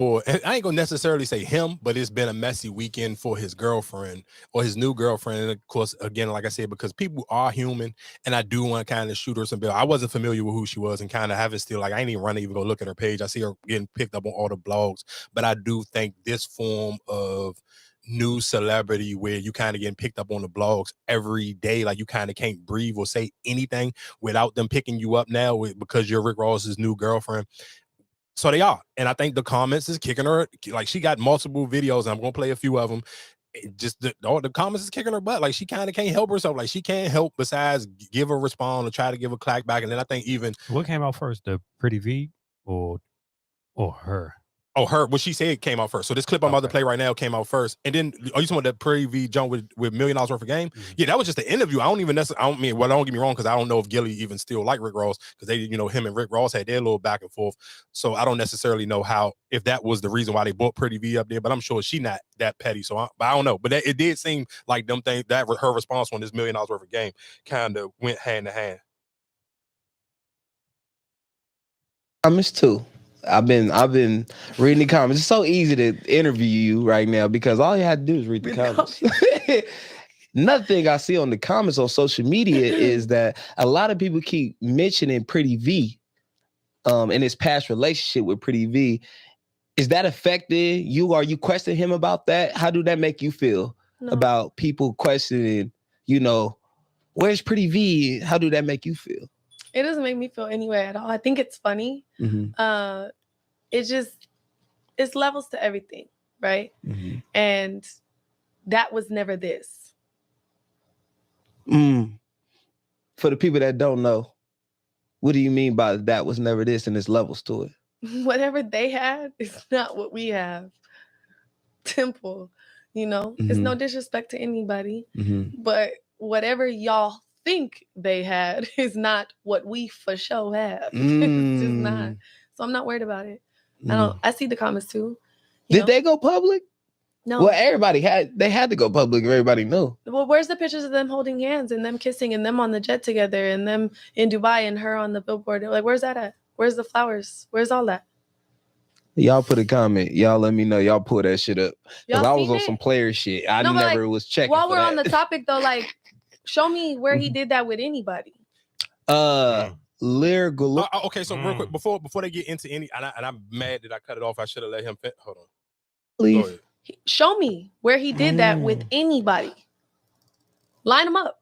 Or I ain't gonna necessarily say him, but it's been a messy weekend for his girlfriend or his new girlfriend. And of course, again, like I said, because people are human, and I do want to kind of shoot her some bill. I wasn't familiar with who she was, and kind of having still like I ain't even run to even go look at her page. I see her getting picked up on all the blogs, but I do think this form of new celebrity where you kind of getting picked up on the blogs every day, like you kind of can't breathe or say anything without them picking you up now because you're Rick Ross's new girlfriend. So they are. And I think the comments is kicking her. Like she got multiple videos, and I'm going to play a few of them. Just all the comments is kicking her butt. Like she kind of can't help herself. Like she can't help besides give a respond or try to give a clack back. And then I think even. What came out first, the Pretty V or her? Oh, her, what she said came out first. So this clip I'm about to play right now came out first. And then, are you talking about that Prairie V jump with $1 million worth of game? Mm-hmm. Yeah, that was just the interview. I don't even necessarily, don't get me wrong, because I don't know if Gilly even still like Rick Ross, because they, him and Rick Ross had their little back and forth. So I don't necessarily know if that was the reason why they brought Pretty V up there, but I'm sure she's not that petty. So I don't know. But it did seem like them things, that her response on this $1 million worth of game kind of went hand to hand. Comments too. I've been reading the comments. It's so easy to interview you right now because all you have to do is read the comments. Another thing I see on the comments on social media is that a lot of people keep mentioning Pretty V in his past relationship with Pretty V. Is that affecting you? Are you questioning him about that? How do that make you feel about people questioning, where's Pretty V? How do that make you feel? It doesn't make me feel any way at all. I think it's funny. Mm-hmm. It's levels to everything, right? Mm-hmm. And that was never this. For the people that don't know, what do you mean by that was never this and there's levels to it? Whatever they had is not what we have. Simple, Mm-hmm. It's no disrespect to anybody, mm-hmm. but whatever y'all think they had is not what we for sure have. It's just not. So I'm not worried about it. I see the comments too. Did they go public? No. Well, they had to go public if everybody knew. Well, where's the pictures of them holding hands and them kissing and them on the jet together and them in Dubai and her on the billboard? Like, where's that at? Where's the flowers? Where's all that? Y'all put a comment. Y'all let me know. Y'all pull that shit up. Because I was on some player shit. I never was checking. While we're on the topic though, like, show me where he did that with anybody. Lyric Galore. Okay, so real quick, before they get into any, and I'm mad that I cut it off. I should have let him fit. Hold on. Please. Show me where he did that with anybody. Line him up.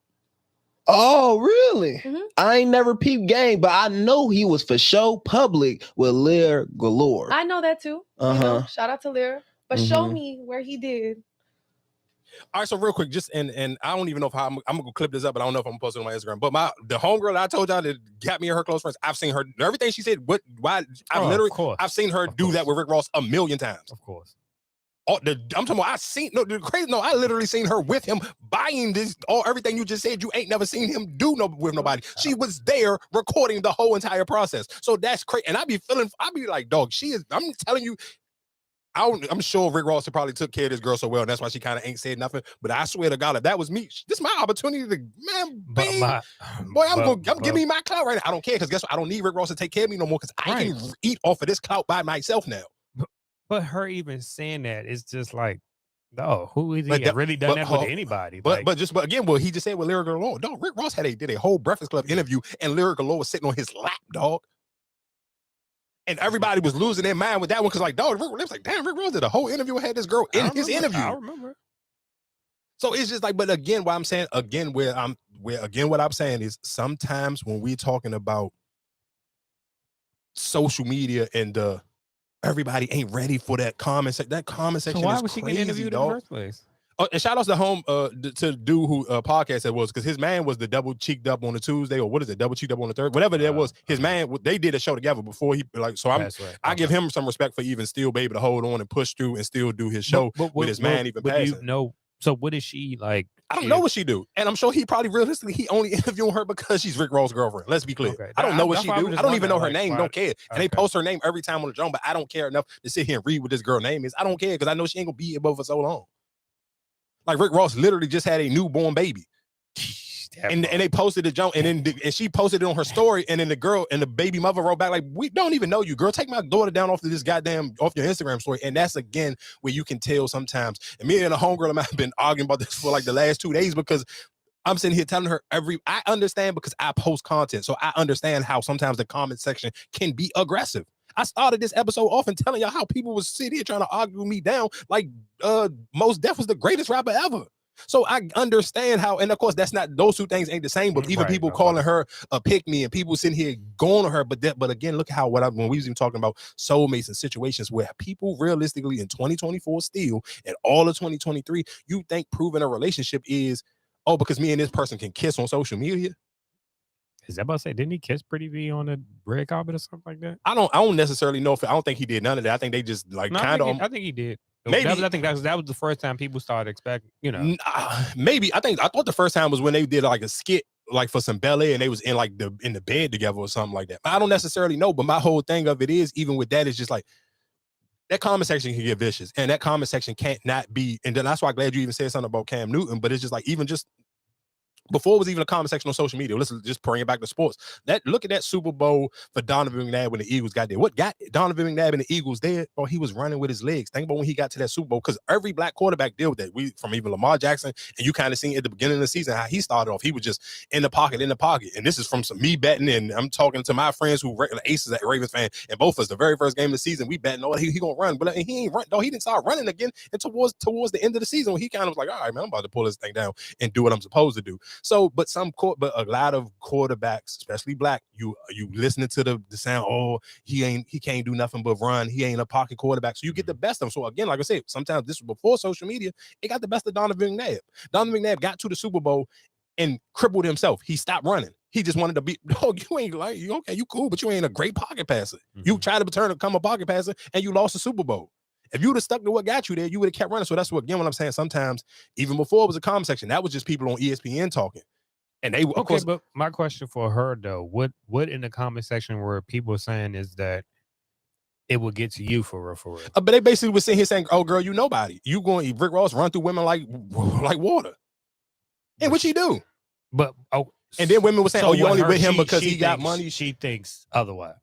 Oh, really? Mm-hmm. I ain't never peeped game, but I know he was for sure public with Lyric Galore. I know that too. Shout out to Lyric. But show me where he did. All right, so real quick, just and I don't even know if I'm gonna go clip this up, but I don't know if I'm gonna post it on my Instagram. But the homegirl that I told y'all that got me and her close friends, I've seen her everything she said. I've seen her do that with Rick Ross 1 million times. Of course. I'm talking about I literally seen her with him buying everything you just said. You ain't never seen him do with nobody. She was there recording the whole entire process. So that's crazy. And I be like, dog, I'm telling you, I'm sure Rick Ross probably took care of this girl so well, and that's why she kind of ain't said nothing. But I swear to God, if that was me, this is my opportunity to, I'm giving me my clout right now. I don't care, because guess what? I don't need Rick Ross to take care of me no more, because I can eat off of this clout by myself now. But her even saying that is just like, no, who is he really done that with anybody? But again, what he just said with Lyric Galore, dog, Rick Ross did a whole Breakfast Club interview, and Lyric Galore was sitting on his lap, dog. And everybody was losing their mind with that one, because like, dog, Rick was like, damn, Rick Ross did a whole interview and had this girl in his interview. I remember. So it's just like, but again, what I'm saying is sometimes when we're talking about social media and everybody ain't ready for that comment section. That comment section. So why was she getting interviewed in the first place? And shout out to home to the dude who podcast that was, because his man was the double cheeked up on the Tuesday, or what is it, double cheeked up on the third, whatever that was. His man, they did a show together before he I give him some respect for even still be able to hold on and push through and still do his show with his man even passing. So what is she like? I don't know what she do, and I'm sure he probably realistically he only interviewing her because she's Rick Ross' girlfriend. Let's be clear. Okay. I don't know what she do. I don't even know her name. Don't care. And they post her name every time on the drum, but I don't care enough to sit here and read what this girl name is. I don't care, because I know she ain't gonna be above for so long. Like Rick Ross literally just had a newborn baby. and they posted the jump, and then and she posted it on her story, and then the girl and the baby mother wrote back like, "We don't even know you, girl. Take my daughter down off your Instagram story." And that's again where you can tell sometimes. And me and a homegirl of mine have been arguing about this for like the last 2 days because I'm sitting here telling her I understand because I post content, so I understand how sometimes the comment section can be aggressive. I started this episode off and telling y'all how people was sitting here trying to argue me down like Mos Def was the greatest rapper ever. So I understand how, and of course that's not, those two things ain't the same, but even people calling her a pick-me and people sitting here going on her, but again, look how when we was even talking about soulmates and situations where people realistically in 2024 still and all of 2023, you think proving a relationship is, oh, because me and this person can kiss on social media. Is that about to say, didn't he kiss Pretty V on the red carpet or something like that? I don't necessarily know if, I don't think he did none of that. I think they just like kind of. I think he did. Maybe I think that was the first time people started expecting, maybe I thought the first time was when they did like a skit like for some ballet and they was in like in the bed together or something like that. I don't necessarily know, but my whole thing of it is, even with that, is just like that comment section can get vicious, and that comment section can't not be. And then that's why I'm glad you even said something about Cam Newton. But it's just like, even just before it was even a comment section on social media, let's just bring it back to sports. Look at that Super Bowl for Donovan McNabb when the Eagles got there. What got Donovan McNabb and the Eagles there? Oh, he was running with his legs. Think about when he got to that Super Bowl, because every black quarterback deal with that. From even Lamar Jackson, and you kind of seen at the beginning of the season how he started off. He was just in the pocket. And this is from me betting, and I'm talking to my friends who are Aces at Ravens fan, and both of us, the very first game of the season, we betting, he gonna run, but he ain't run. No, he didn't start running again and towards the end of the season when he kind of was like, all right, man, I'm about to pull this thing down and do what I'm supposed to do. So, but a lot of quarterbacks, especially black, you listening to the sound, oh, he can't do nothing but run. He ain't a pocket quarterback. So you get the best of him. So again, like I said, sometimes this was before social media, it got the best of Donovan McNabb. Donovan McNabb got to the Super Bowl and crippled himself. He stopped running. He just wanted to be, you ain't like, you okay, you cool, but you ain't a great pocket passer. Mm-hmm. You tried to become a pocket passer and you lost the Super Bowl. If you would have stuck to what got you there, you would have kept running. So that's what I'm saying. Sometimes, even before it was a comment section, that was just people on ESPN talking. And they, of course, but my question for her though, what in the comment section where people are saying is that it will get to you for real? But they basically were sitting here saying, "Oh, girl, you nobody. You going Rick Ross run through women like water." And what she do? But and then women were saying, so "Oh, you only with him she because he got money." She thinks otherwise.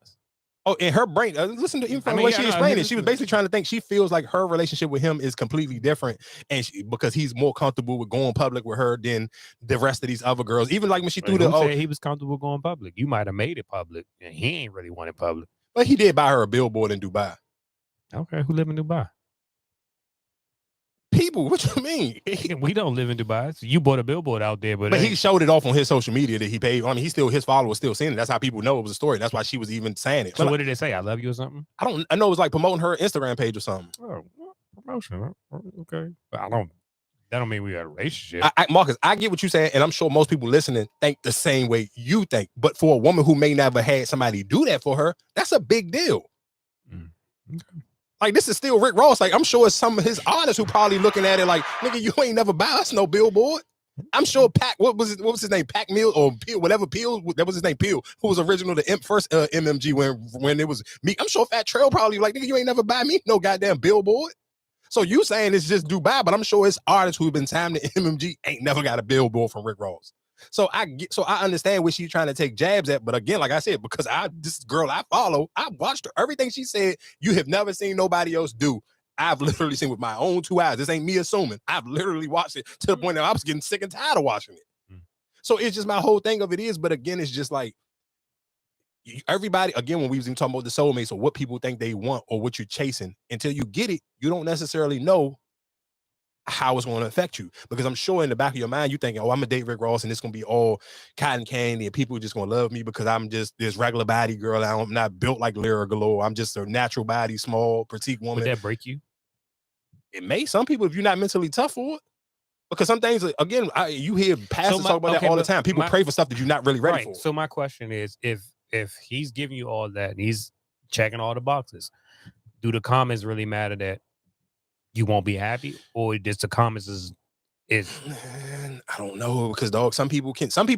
Oh, in her brain, listen to even from the way she explained it. She was basically trying to think. She feels like her relationship with him is completely different, and because he's more comfortable with going public with her than the rest of these other girls. Even like when she threw said he was comfortable going public. You might have made it public, and he ain't really want it public. But he did buy her a billboard in Dubai. Okay, who live in Dubai? People, what you mean? We don't live in Dubai. So you bought a billboard out there, but he showed it off on his social media that he paid. I mean, his followers still seeing it. That's how people know it was a story. That's why she was even saying it. So what did they say? I love you or something? I know it was like promoting her Instagram page or something. Oh, promotion. Okay, but that don't mean we got a relationship. Marcus, I get what you're saying, and I'm sure most people listening think the same way you think. But for a woman who may never had somebody do that for her, that's a big deal. Okay. Like, this is still Rick Ross. Like, I'm sure it's some of his artists who probably looking at it like, nigga, you ain't never buy us no billboard. I'm sure what was his name? Pac Mill or Peel, whatever Peel, that was his name, Peel, who was original to first MMG when it was me. I'm sure Fat Trail probably like, nigga, you ain't never buy me no goddamn billboard. So you saying it's just Dubai, but I'm sure it's artists who've been signed to MMG ain't never got a billboard from Rick Ross. So I understand what she's trying to take jabs at, but again, like I said, because this girl I follow, I watched her. Everything she said, you have never seen nobody else do. I've literally seen with my own two eyes. This ain't me assuming. I've literally watched it to the point that I was getting sick and tired of watching it. So it's just my whole thing of it is, but again, it's just like everybody, again, when we was even talking about the soulmates or what people think they want or what you're chasing, until you get it, you don't necessarily know how it's going to affect you, because I'm sure in the back of your mind, you thinking, oh, I'm gonna date Rick Ross and it's going to be all cotton candy and people are just going to love me because I'm just this regular body girl. I'm not built like Lyra Galore. I'm just a natural body, small, petite woman. Would that break you? It may. Some people, if you're not mentally tough for it, because some things, again, you hear pastors talk about that all the time. People pray for stuff that you're not really ready for. So my question is, if he's giving you all that and he's checking all the boxes, do the comments really matter that you won't be happy, or just the comments is Man, I don't know, because dog, some people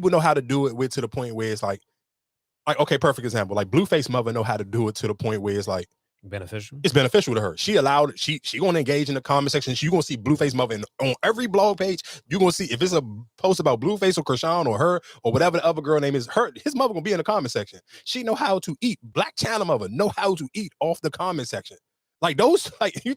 know how to do it to the point where it's like okay, perfect example, like Blueface mother know how to do it to the point where it's like Beneficial. It's beneficial to her. She allowed, she gonna engage in the comment section. She gonna see Blueface mother on every blog page. You gonna see if it's a post about Blueface or Krishan or her or whatever the other girl name is, his mother gonna be in the comment section. She know how to eat. Black China mother know how to eat off the comment section. Like those, like you